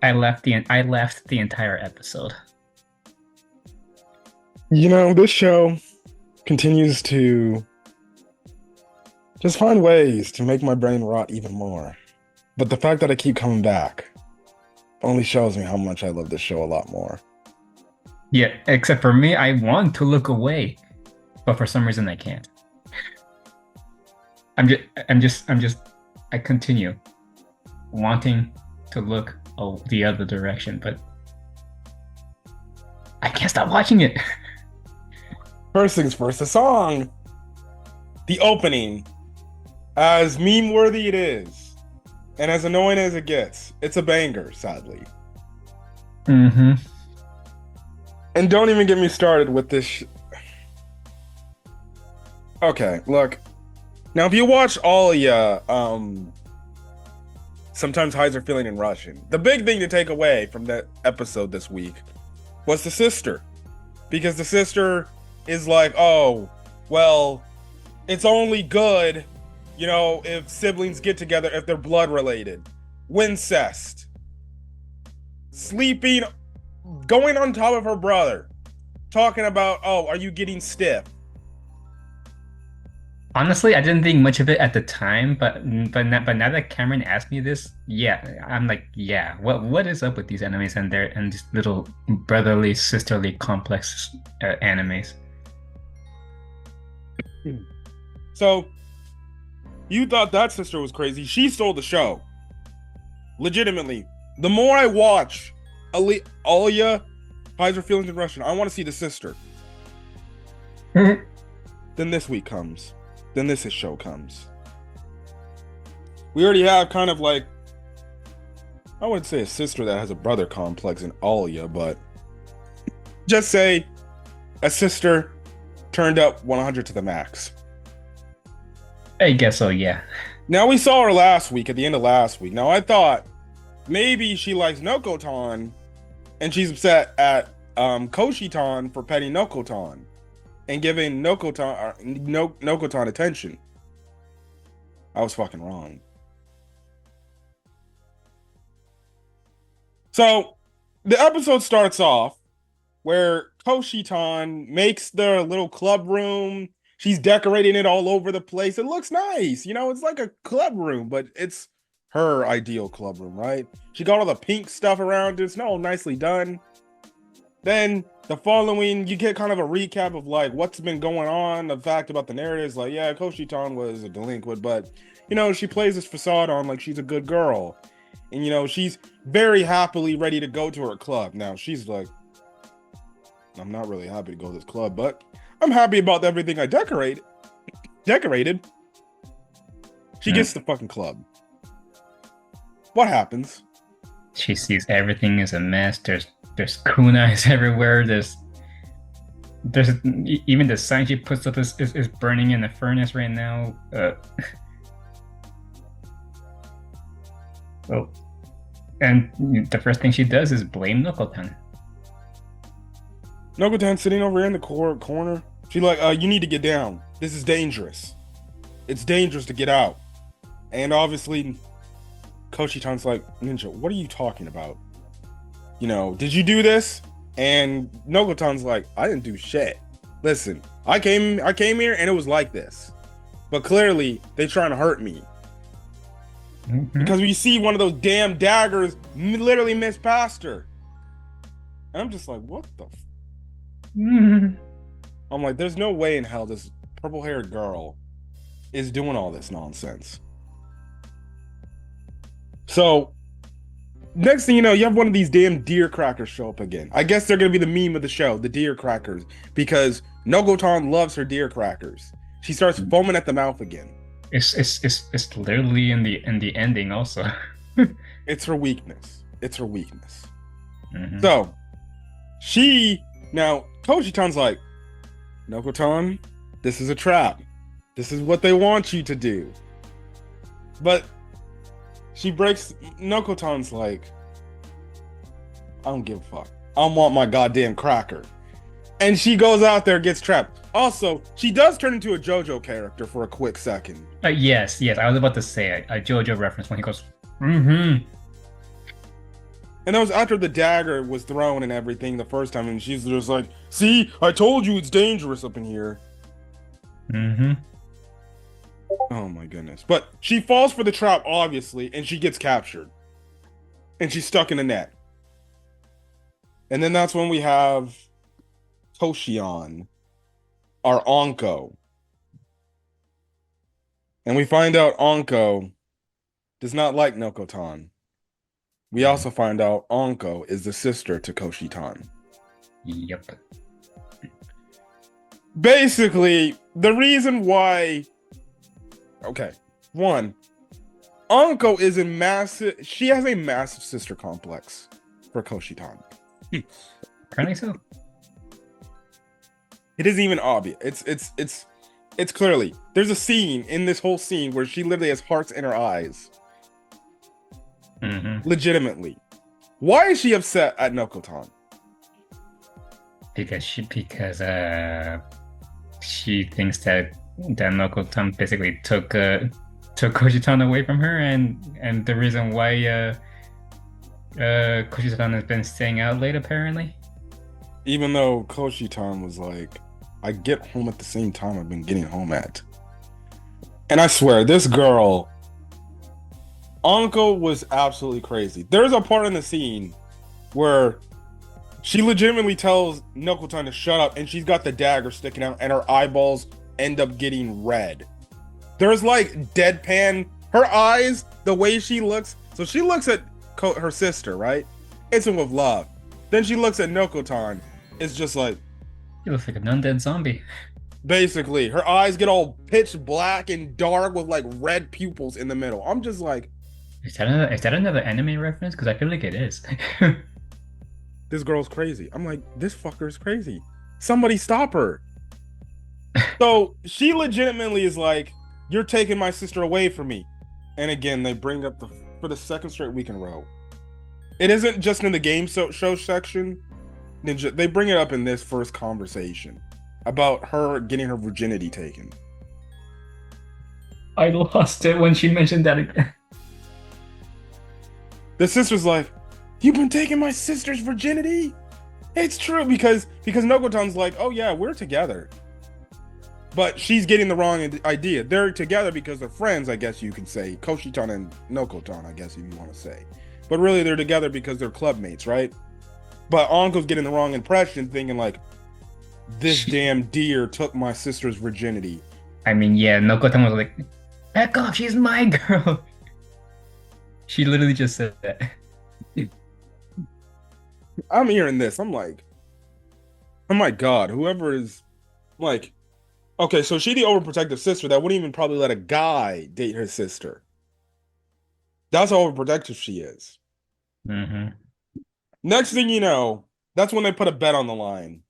I left the entire episode. This show continues to just find ways to make my brain rot even more. But the fact that I keep coming back only shows me how much I love this show a lot more. Yeah, except for me, I want to look away, but for some reason I can't. I'm just I continue wanting to look the other direction, but I can't stop watching it. First things first, the song, the opening, as meme worthy it is, and as annoying as it gets, it's a banger, sadly. Mm-hmm. And don't even get me started with this. Okay, look. Now, if you watch all ya, sometimes highs are feeling in Russian. The big thing to take away from that episode this week was the sister. Because the sister is like, oh, well, it's only good, if siblings get together, if they're blood related. Wincest. Sleeping, going on top of her brother. Talking about, oh, are you getting stiff? Honestly, I didn't think much of it at the time, but now that Cameron asked me this, yeah, I'm like, yeah, what is up with these animes and these little brotherly sisterly complex animes? So, you thought that sister was crazy. She stole the show. Legitimately. The more I watch Alia, Highs Are Feelings in Russian, I want to see the sister. Then this week comes. Then this show comes. We already have kind of like, I wouldn't say a sister that has a brother complex in Alia, but just say a sister turned up 100 to the max. I guess so, yeah. Now we saw her last week, at the end of last week. Now I thought maybe she likes Nokoton and she's upset at Koshitan for petting Nokoton and giving Nokoton attention. I was fucking wrong. So the episode starts off where Koshitan makes their little club room. She's decorating it all over the place. It looks nice. It's like a club room, but it's her ideal club room, right? She got all the pink stuff around it. It's all nicely done. Then the following, you get kind of a recap of like what's been going on, the fact about the narratives. Like, yeah, Koshitan was a delinquent, but she plays this facade on like she's a good girl. And she's very happily ready to go to her club. Now she's like, I'm not really happy to go to this club, but I'm happy about everything I decorated. She gets the fucking club. What happens? She sees everything is a mess. There's kunais everywhere. There's even the sign she puts up is burning in the furnace right now. Oh, and the first thing she does is blame Nokotan. Nokotan's sitting over here in the corner. She's like, you need to get down. This is dangerous. It's dangerous to get out. And obviously, Koshitan's like, Ninja, what are you talking about? Did you do this? And Nokotan's like, I didn't do shit. Listen, I came here and it was like this. But clearly, they trying to hurt me. Mm-hmm. Because we see one of those damn daggers literally miss past her. And I'm just like, what the Mm-hmm. I'm like, there's no way in hell this purple-haired girl is doing all this nonsense. So, next thing you know, you have one of these damn deer crackers show up again. I guess they're going to be the meme of the show, the deer crackers, because Nokoton loves her deer crackers. She starts foaming at the mouth again. It's literally in the ending also. It's her weakness. It's her weakness. Mm-hmm. So, now, Koshitan's like, Nokoton, this is a trap. This is what they want you to do. But Nokoton's like, I don't give a fuck. I want my goddamn cracker. And she goes out there, gets trapped. Also, she does turn into a JoJo character for a quick second. Yes, I was about to say a JoJo reference when he goes, mm-hmm. And that was after the dagger was thrown and everything the first time, and she's just like, "See, I told you it's dangerous up in here." Mm-hmm. Oh my goodness. But she falls for the trap, obviously, and she gets captured. And she's stuck in the net. And then that's when we have Toshion, our Onko. And we find out Onko does not like Nokoton. We also find out Onko is the sister to Koshitan. Yep. Basically, the reason why... Okay, one, Onko is a massive... She has a massive sister complex for Koshitan. Apparently so. It isn't even obvious. It's clearly... There's a scene in this whole scene where she literally has hearts in her eyes. Mm-hmm. Legitimately. Why is she upset at Nokoton? Because she thinks that Nokoton basically took Koshitan away from her, and the reason why Koshitan has been staying out late apparently. Even though Koshitan was like, I get home at the same time I've been getting home at. And I swear, this girl, Anko, was absolutely crazy. There's a part in the scene where she legitimately tells Nokoton to shut up, and she's got the dagger sticking out, and her eyeballs end up getting red. There's like deadpan, her eyes, the way she looks. So she looks at her sister, right? It's with love. Then she looks at Nokoton. It's just like, He looks like an undead zombie. basically, her eyes get all pitch black and dark with like red pupils in the middle. I'm just like, Is that another anime reference? Because I feel like it is. this girl's crazy. I'm like, this fucker is crazy. Somebody stop her. So she legitimately is like, you're taking my sister away from me. And again, they bring up for the second straight week in a row. It isn't just in the game show section. They bring it up in this first conversation about her getting her virginity taken. I lost it when she mentioned that again. The sister's like, you've been taking my sister's virginity? It's true, because Nokoton's like, oh yeah, we're together. But she's getting the wrong idea. They're together because they're friends, I guess you could say. Koshitan and Nokoton, I guess if you want to say. But really, they're together because they're clubmates, right? But Anko's getting the wrong impression, thinking like, this damn deer took my sister's virginity. I mean, yeah, Nokoton was like, back off, she's my girl. She literally just said that. I'm hearing this. I'm like, oh my God, whoever is like, okay, so she the overprotective sister that wouldn't even probably let a guy date her sister. That's how overprotective she is. Mm-hmm. Next thing you know, that's when they put a bet on the line.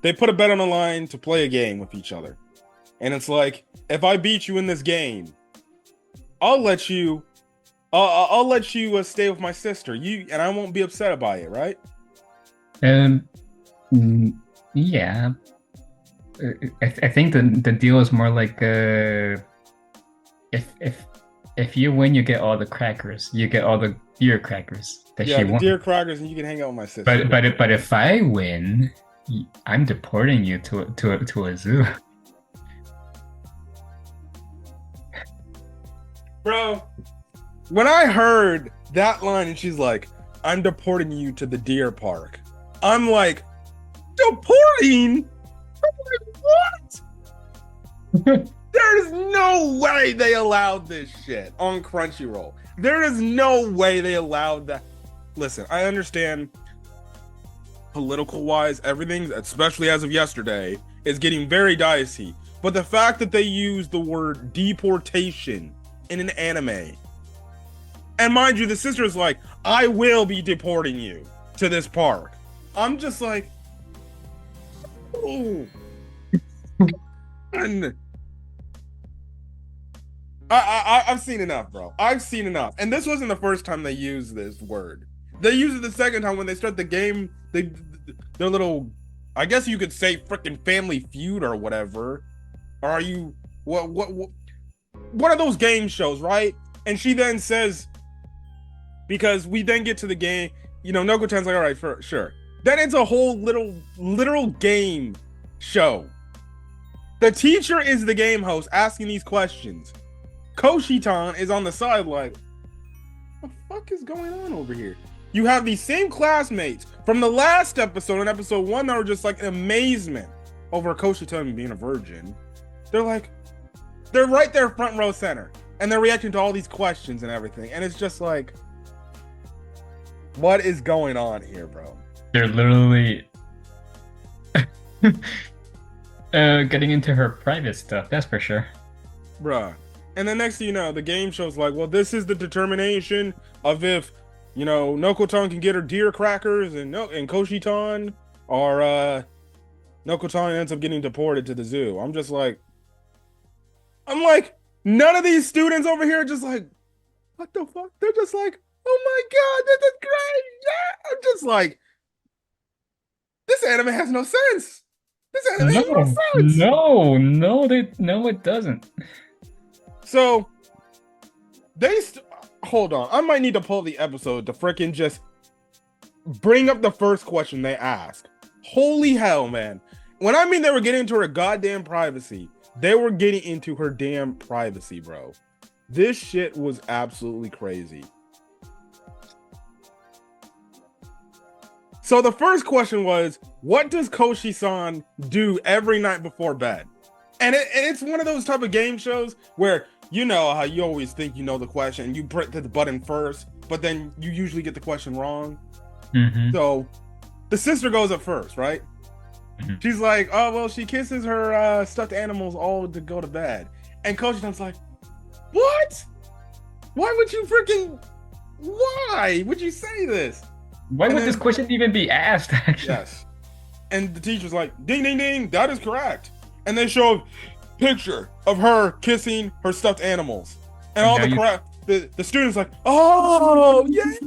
They put a bet on the line to play a game with each other. And it's like, if I beat you in this game, I'll let you stay with my sister. And I won't be upset about it, right? Yeah. I think the deal is more like if you win, you get all the crackers. You get all the deer crackers that she won. Deer crackers, and you can hang out with my sister. But if I win, I'm deporting you to a zoo. Bro, when I heard that line and she's like, I'm deporting you to the deer park, I'm like, deporting? I'm like, what? There's no way they allowed this shit on Crunchyroll. There is no way they allowed that. Listen, I understand political wise, everything, especially as of yesterday, is getting very dicey. But the fact that they use the word deportation in an anime, and mind you, the sister is like, I will be deporting you to this park. I'm just like, oh. And I've seen enough, bro. I've seen enough. And this wasn't the first time they used this word. They used it the second time when they start the game. Their little, I guess you could say, freaking Family Feud or whatever. Or are you what are those game shows, right? And she then says, because we then get to the game. Nokotan's like, all right, sure. Then it's a whole literal game show. The teacher is the game host asking these questions. Koshitan is on the side like, what the fuck is going on over here? You have these same classmates from the last episode, in episode 1, that were just like in amazement over Koshitan being a virgin. They're right there front row center, and they're reacting to all these questions and everything, and it's just like, what is going on here, bro? They're literally getting into her private stuff, that's for sure. Bruh. And then next thing you know, the game show's like, well, this is the determination of if, Nokoton can get her deer crackers and Koshitan, or Nokoton ends up getting deported to the zoo. I'm like, none of these students over here are just like, what the fuck? They're just like, oh my god, this is great! Yeah! I'm just like, this anime has no sense. This anime has no sense. No, it doesn't. So hold on. I might need to pull the episode to freaking just bring up the first question they ask. Holy hell, man! When I mean they were getting into her goddamn privacy, they were getting into her damn privacy, bro. This shit was absolutely crazy. So the first question was, what does Koshi-san do every night before bed? And it's one of those type of game shows where you know how you always think you know the question and you press the button first, but then you usually get the question wrong. Mm-hmm. So the sister goes up first, right? Mm-hmm. She's like, oh, well, she kisses her stuffed animals all to go to bed. And Koshi-san's like, what? Why would you say this? Why would this question even be asked, actually? Yes. And the teacher's like, ding, ding, ding, that is correct. And they show a picture of her kissing her stuffed animals. And all the students like, oh, yay!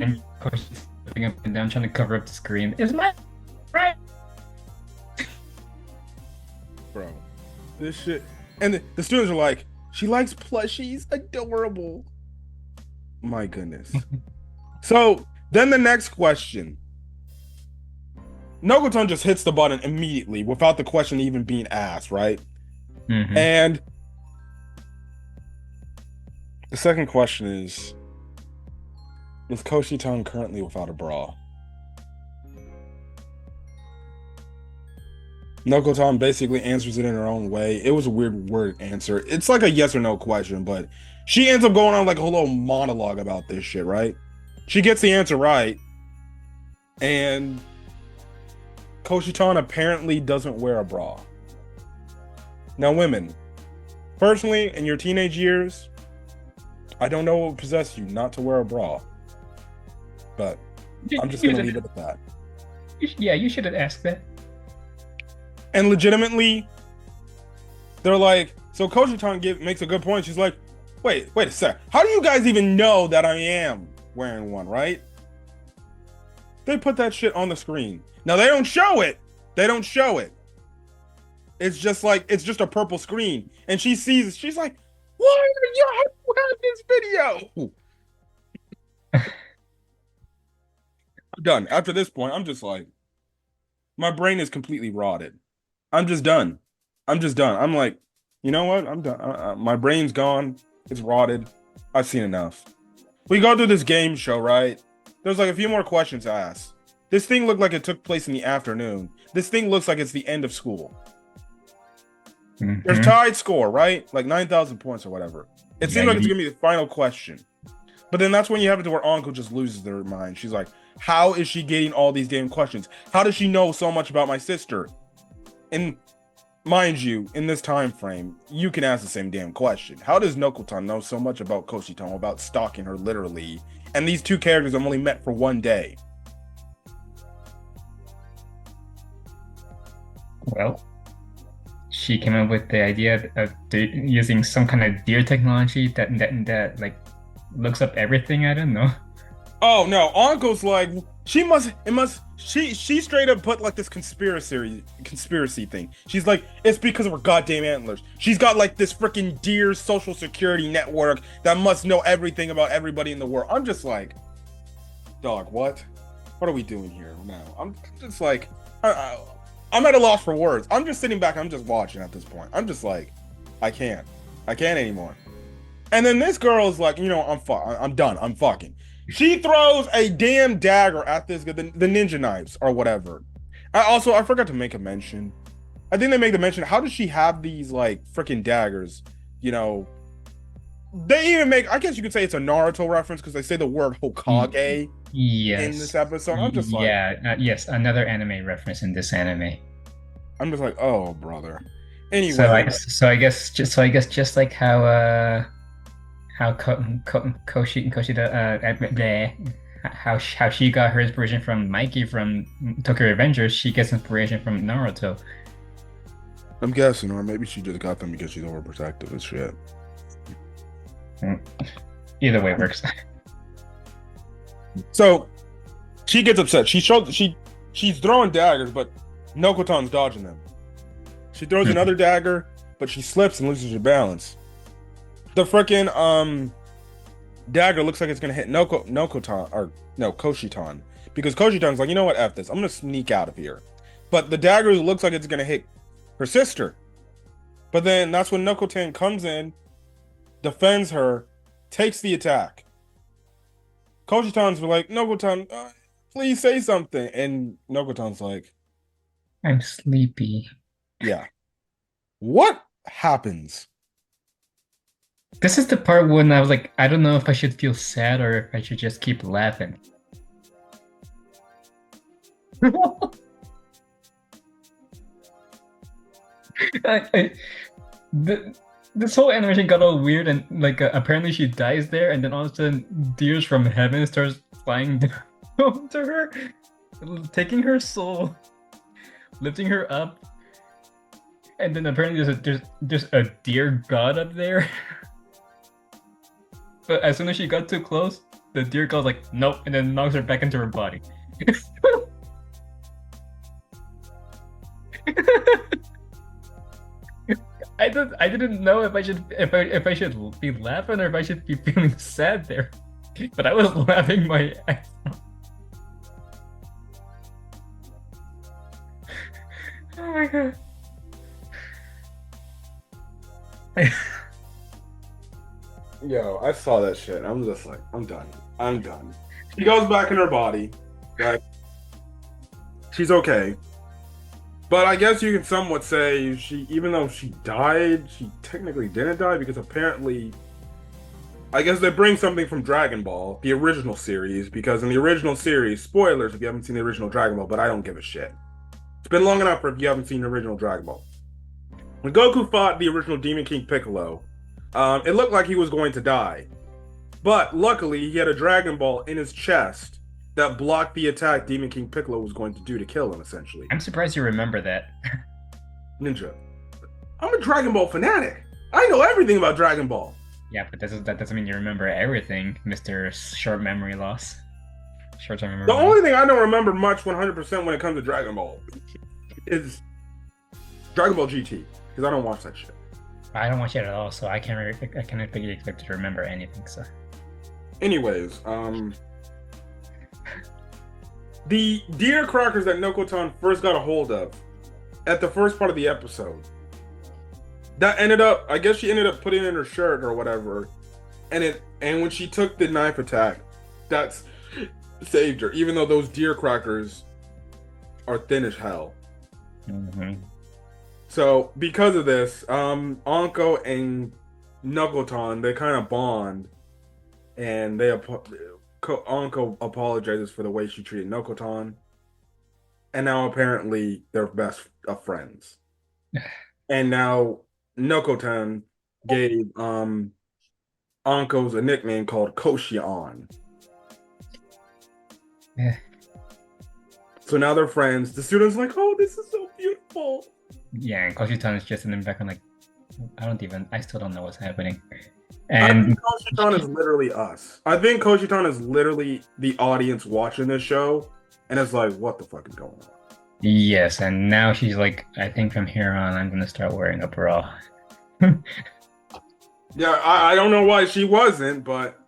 And Koshi's looking up and down trying to cover up the screen. Is my right? Bro, this shit. And the students are like, she likes plushies, adorable. My goodness. So then the next question. Nokoton just hits the button immediately without the question even being asked, right? Mm-hmm. And the second question is Koshi-tan currently without a bra? Nokoton basically answers it in her own way. It was a weird word answer. It's like a yes or no question, but she ends up going on like a little monologue about this shit, right? She gets the answer right, and Koshi-tan apparently doesn't wear a bra. Now, women, personally, in your teenage years, I don't know what would possess you not to wear a bra, but I'm just going to leave it at that. You should have asked that. And legitimately, they're like, so Koshi-tan makes a good point. She's like, wait a sec. How do you guys even know that I am wearing one, right? They put that shit on the screen. Now they don't show it. It's just a purple screen. And she sees it. She's like, why are you have this video? I'm done. After this point, I'm just like, my brain is completely rotted. I'm just done. I'm like, you know what? I'm done. My brain's gone. It's rotted. I've seen enough. We go through this game show, right? There's like a few more questions to ask. This thing looked like it took place in the afternoon. This thing looks like it's the end of school. Mm-hmm. There's tied score, right? Like 9,000 points or whatever. It seems like it's going to be the final question. But then that's when you have it to where Anko just loses their mind. She's like, how is she getting all these damn questions? How does she know so much about my sister? And mind you, in this time frame, you can ask the same damn question. How does Nokoton know so much about Koshi-tan, about stalking her literally? And these two characters have only met for one day. Well, she came up with the idea of using some kind of deer technology that like looks up everything. I don't know. Oh no, Uncle's like she straight up put like this conspiracy thing. She's like, it's because of her goddamn antlers. She's got like this freaking deer social security network that must know everything about everybody in the world. I'm just like, dog, what? What are we doing here now? I'm just like, I'm at a loss for words. I'm just sitting back. I'm just watching at this point. I'm just like, I can't. I can't anymore. And then this girl is like, I'm done. I'm fucking. She throws a damn dagger at the ninja knives or whatever. I forgot to make a mention. I think they make the mention. How does she have these like freaking daggers? You know, they even make. I guess you could say it's a Naruto reference because they say the word Hokage in this Yes. episode. Yes, another anime reference in this anime. I'm just like, oh brother. So Anyway, I guess just like how Koshida bleh, how she got her inspiration from Mikey from Tokyo Revengers, she gets inspiration from Naruto. I'm guessing, or maybe she just got them because she's overprotective as shit. Mm. Either way works. So she gets upset. She's throwing daggers, but Nokoton's dodging them. She throws another dagger, but she slips and loses her balance. The freaking dagger looks like it's gonna hit Nokoton or no Koshiton because Koshiton's like, you know what, F this. I'm gonna sneak out of here. But the dagger looks like it's gonna hit her sister. But then that's when Nokoton comes in, defends her, takes the attack. Koshiton's like, Nokoton, please say something. And Nokoton's like, I'm sleepy. yeah. What happens? This is the part when I was like, I don't know if I should feel sad or if I should just keep laughing. I, this whole animation got all weird and like apparently she dies there and then all of a sudden deers from heaven starts flying down to her, taking her soul, lifting her up, and then apparently there's a deer god up there. But as soon as she got too close, the deer god's like nope, and then knocks her back into her body. I didn't know if I should be laughing or if I should be feeling sad there. But I was laughing my ass off. Oh my god. Yo, I saw that shit. I'm just like, I'm done. I'm done. She goes back in her body. Right? She's okay. But I guess you can somewhat say even though she died, she technically didn't die because apparently, I guess they bring something from Dragon Ball, the original series, because in the original series, spoilers if you haven't seen the original Dragon Ball, but I don't give a shit. It's been long enough if you haven't seen the original Dragon Ball. When Goku fought the original Demon King Piccolo, it looked like he was going to die. But luckily, he had a Dragon Ball in his chest that blocked the attack Demon King Piccolo was going to do to kill him, essentially. I'm surprised you remember that. Ninja. I'm a Dragon Ball fanatic. I know everything about Dragon Ball. Yeah, but that doesn't mean you remember everything, Mr. Short Memory Loss. Short-term memory The loss. only thing I don't remember much 100% when it comes to Dragon Ball is Dragon Ball GT, because I don't watch that shit. I don't watch it at all, so I can't really expect to remember anything. So, anyways, the deer crackers that Nokoton first got a hold of at the first part of the episode, that ended up, I guess she ended up putting it in her shirt or whatever, and when she took the knife attack, that's saved her, even though those deer crackers are thin as hell. mm-hmm. So because of this, Anko and Nokoton, they kind of bond, and Anko apologizes for the way she treated Nokoton, and now apparently they're best of friends. And now Nokoton gave Anko's a nickname called Koshion. Yeah. So now they're friends. The student's like, oh, this is so beautiful. Yeah, and Koshitan is just in the background like, I still don't know what's happening. I think And Koshiton is literally us. I think Koshiton is literally the audience watching this show, and it's like, what the fuck is going on? yes, and now she's like, I think from here on, I'm gonna start wearing a bra. Yeah, I don't know why she wasn't, but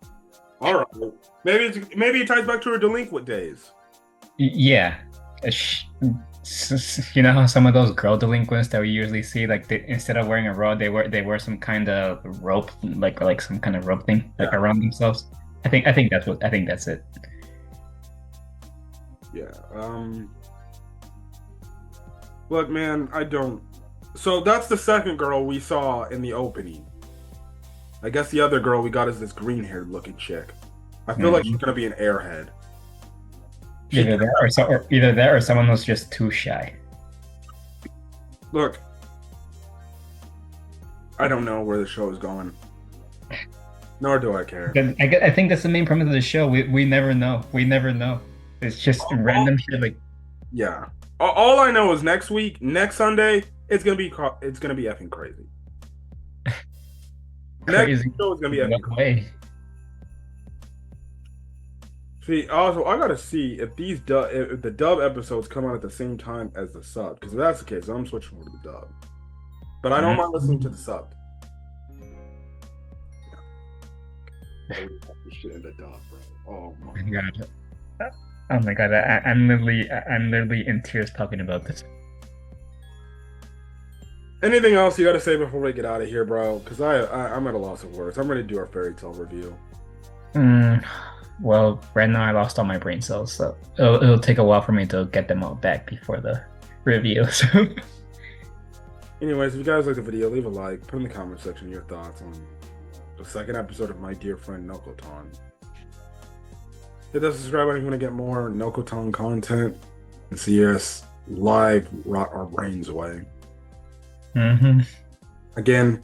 all right. Maybe it ties back to her delinquent days. Yeah. Uh, sh- You know how some of those girl delinquents that we usually see, like instead of wearing a bra, they wear some kind of rope, like some kind of rope thing like Yeah, around themselves. I think that's it. yeah. Look, man, I don't. So that's the second girl we saw in the opening. I guess the other girl we got is this green-haired looking chick. I feel like she's Mhm. gonna be an airhead. She Either that or someone was just too shy. look. I don't know where the show is going, nor do I care. I think that's the main premise of the show. We never know. We never know. It's just All, random shit like yeah. All I know is next week, next Sunday, it's gonna be effing crazy. Next crazy. show is gonna be No effing crazy. way. See, also I gotta see if the dub episodes come out at the same time as the sub. Because if that's the case, I'm switching over to the dub. But I don't mind listening to the sub. Yeah. Shit in the dub, bro. Oh my. Oh my God. Oh my God. I'm literally in tears talking about this. Anything else you gotta say before we get out of here, bro? Because I'm at a loss of words. I'm ready to do our fairy tale review. Mm, well, right now I lost all my brain cells, so it'll take a while for me to get them all back before the review. So Anyways, if you guys like the video, leave a like, put in the comment section your thoughts on the second episode of my dear friend Nokoton. Hit that subscribe button if you want to get more Nokoton content and see us live rot our brains away. hmm Again,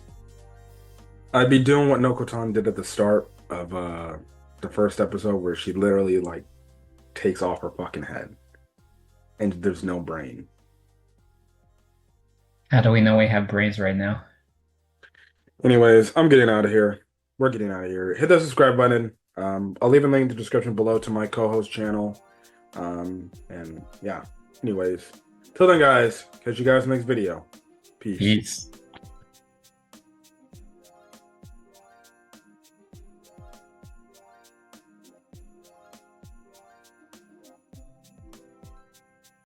I'd be doing what Nokoton did at the start of the first episode where she literally like takes off her fucking head and there's no brain. How do we know we have brains right now? Anyways, I'm getting out of here. We're getting out of here. Hit that subscribe button. I'll leave a link in the description below to my co-host channel. And yeah, anyways, till then, guys, catch you guys next video. Peace. Peace.